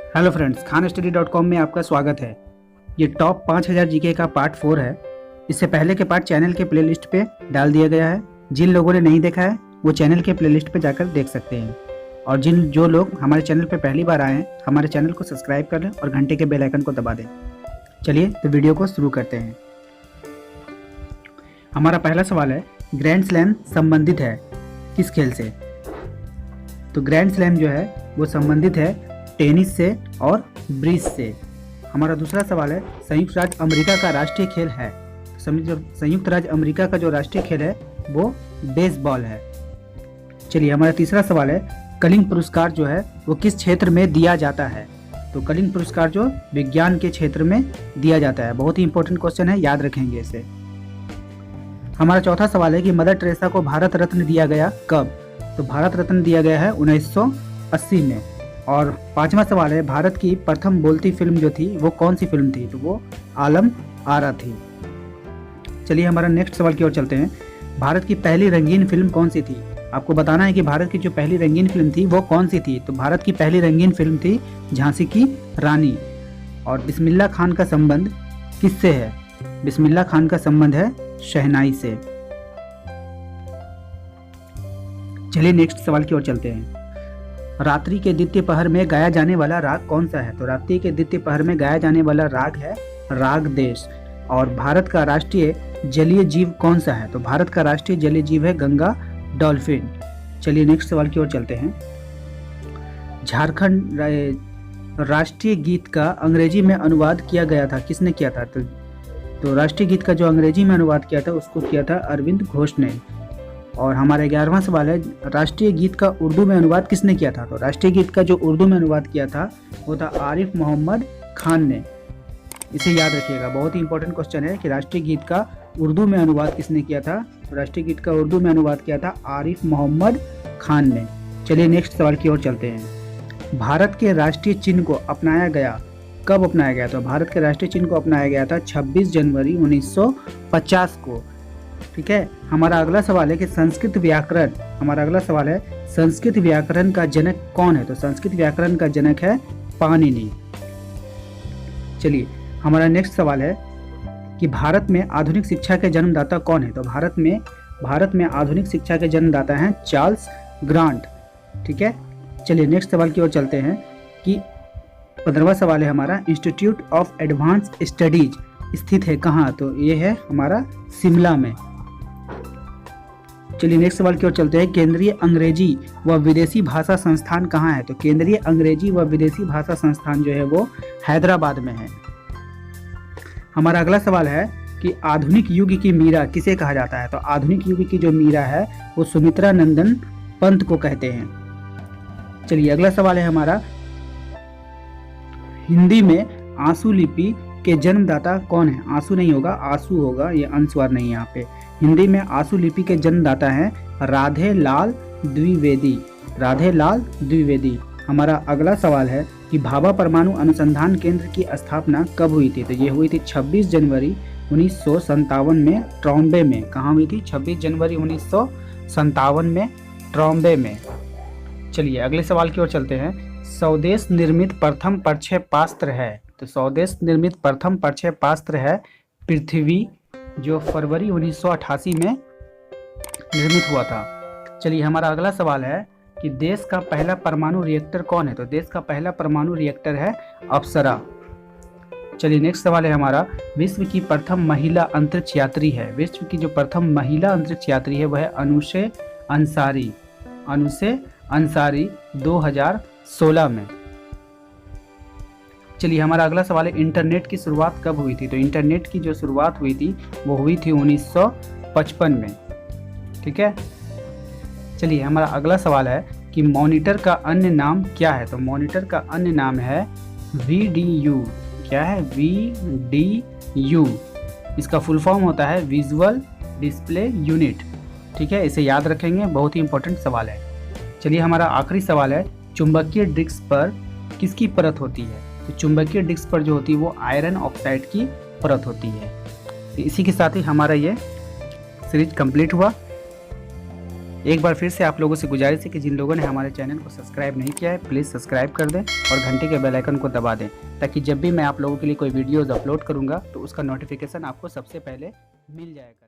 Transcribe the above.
Hello friends, खानस्टडी.com में आपका स्वागत है। ये टॉप 5000 जीके का पार्ट 4 है। इससे पहले के पार्ट चैनल के प्लेलिस्ट पे डाल दिया गया है। जिन लोगों ने नहीं देखा है वो चैनल के प्लेलिस्ट पे जाकर देख सकते हैं। और जो लोग हमारे चैनल पे पहली बार आए हैं, हमारे चैनल को सब्सक्राइब कर लें और घंटे के बेल आइकन को दबा दें। चलिए तो वीडियो को शुरू करते हैं। हमारा पहला सवाल है, ग्रैंड स्लैम संबंधित है किस खेल से? तो ग्रैंड स्लैम जो है वो संबंधित है टेनिस से और ब्रिज से। हमारा दूसरा सवाल है, संयुक्त राज्य अमेरिका का राष्ट्रीय खेल है? संयुक्त राज्य अमेरिका का जो राष्ट्रीय खेल है वो बेसबॉल है। चलिए, हमारा तीसरा सवाल है, कलिंग पुरस्कार जो है वो किस क्षेत्र में दिया जाता है? तो कलिंग पुरस्कार जो विज्ञान के क्षेत्र में दिया जाता है। बहुत ही इंपॉर्टेंट क्वेश्चन है, याद रखेंगे इसे। हमारा चौथा सवाल है कि मदर टेरेसा को भारत रत्न दिया गया कब? तो भारत रत्न दिया गया है 1980 में। और पांचवा सवाल है, भारत की प्रथम बोलती फिल्म जो थी वो कौन सी फिल्म थी? तो वो आलम आरा थी। चलिए, हमारा नेक्स्ट सवाल की ओर चलते हैं। भारत की पहली रंगीन फिल्म कौन सी थी? आपको बताना है कि भारत की जो पहली रंगीन फिल्म थी वो कौन सी थी। तो भारत की पहली रंगीन फिल्म थी झांसी की रानी। और बिस्मिल्लाह खान का संबंध किससे है? बिस्मिल्लाह खान का संबंध है शहनाई से। चलिए, नेक्स्ट सवाल की ओर चलते हैं। रात्रि के द्वितीय पहर में गाया जाने वाला राग कौन सा है? तो रात्रि के द्वितीय पहर में गाया जाने वाला राग है राग देश। और भारत का राष्ट्रीय जलीय जीव कौन सा है? तो भारत का राष्ट्रीय जलीय जीव है गंगा डॉल्फिन। चलिए, नेक्स्ट सवाल की ओर चलते हैं। झारखंड राष्ट्रीय गीत का अंग्रेजी में अनुवाद किया गया था, किसने किया था? तो राष्ट्रीय गीत का जो अंग्रेजी में अनुवाद किया था उसको किया था अरविंद घोष ने। और हमारा 11वां सवाल है, राष्ट्रीय गीत का उर्दू में अनुवाद किसने किया था? तो राष्ट्रीय गीत का जो उर्दू में अनुवाद किया था वो था आरिफ मोहम्मद खान ने। इसे याद रखिएगा, बहुत ही इंपॉर्टेंट क्वेश्चन है कि राष्ट्रीय गीत का उर्दू में अनुवाद किसने किया था? तो राष्ट्रीय गीत का उर्दू में अनुवाद किया था आरिफ मोहम्मद खान ने। चलिए, नेक्स्ट सवाल की ओर चलते हैं। भारत के राष्ट्रीय चिन्ह को अपनाया गया कब अपनाया गया? तो भारत के राष्ट्रीय चिन्ह को अपनाया गया था 26 जनवरी 1950 को। ठीक है। हमारा अगला सवाल है कि संस्कृत व्याकरण का जनक कौन है? तो संस्कृत व्याकरण का जनक है पाणिनि। चलिए, हमारा नेक्स्ट सवाल है कि भारत में आधुनिक शिक्षा के जन्मदाता कौन है? तो भारत में आधुनिक शिक्षा के जन्मदाता हैं चार्ल्स ग्रांट। ठीक है। चलिए, नेक्स्ट सवाल की ओर चलते हैं कि 15वां सवाल है हमारा, इंस्टीट्यूट ऑफ एडवांस स्टडीज स्थित है कहाँ? तो ये है हमारा शिमला में। चलिए, नेक्स्ट सवाल की ओर चलते हैं। केंद्रीय अंग्रेजी व विदेशी भाषा संस्थान कहाँ है? तो केंद्रीय अंग्रेजी व विदेशी भाषा संस्थान जो है वो हैदराबाद में है। हमारा अगला सवाल है कि आधुनिक युग की मीरा किसे कहा जाता है? तो आधुनिक युग की जो मीरा है वो सुमित्रा नंदन पंत को कहते हैं। चलिए, अगला सवाल है हमारा, हिंदी में आंसू लिपि के जन्मदाता कौन है? आंसू नहीं होगा, आंसू होगा, ये अनुस्वार नहीं है यहाँ पे। हिंदी में आंसू लिपि के जन्मदाता हैं राधे लाल द्विवेदी। हमारा अगला सवाल है कि भाभा परमाणु अनुसंधान केंद्र की स्थापना कब हुई थी? तो ये हुई थी 26 जनवरी 1957 में ट्रॉम्बे में। कहाँ हुई थी? 26 जनवरी 1957 में ट्रॉम्बे में। चलिए, अगले सवाल की ओर चलते हैं। स्वदेश निर्मित प्रथम प्रक्षेपास्त्र है? तो स्वदेश निर्मित प्रथम प्रक्षेपास्त्र है पृथ्वी, जो फरवरी 1988 में निर्मित हुआ था। चलिए, हमारा अगला सवाल है कि देश का पहला परमाणु रिएक्टर कौन है? तो देश का पहला परमाणु रिएक्टर है अप्सरा। चलिए, नेक्स्ट सवाल है हमारा, विश्व की प्रथम महिला अंतरिक्ष यात्री है? विश्व की जो प्रथम महिला अंतरिक्ष यात्री है वह है अनुशे अंसारी 2016 में। चलिए, हमारा अगला सवाल है, इंटरनेट की शुरुआत कब हुई थी? तो इंटरनेट की जो शुरुआत हुई थी वो हुई थी 1955 में। ठीक है। चलिए, हमारा अगला सवाल है कि मॉनिटर का अन्य नाम क्या है? तो मॉनिटर का अन्य नाम है VDU। क्या है? VDU। इसका फुल फॉर्म होता है विजुअल डिस्प्ले यूनिट। ठीक है, इसे याद रखेंगे, बहुत ही इंपॉर्टेंट सवाल है। चलिए, हमारा आखिरी सवाल है, चुंबकीय डिस्क पर किसकी परत होती है? तो चुंबकीय डिस्क पर जो होती है वो आयरन ऑक्साइड की परत होती है। इसी के साथ ही हमारा ये सीरीज कंप्लीट हुआ। एक बार फिर से आप लोगों से गुजारिश है कि जिन लोगों ने हमारे चैनल को सब्सक्राइब नहीं किया है प्लीज़ सब्सक्राइब कर दें और घंटे के बेल आइकन को दबा दें, ताकि जब भी मैं आप लोगों के लिए कोई वीडियोज़ अपलोड करूँगा तो उसका नोटिफिकेशन आपको सबसे पहले मिल जाया करे।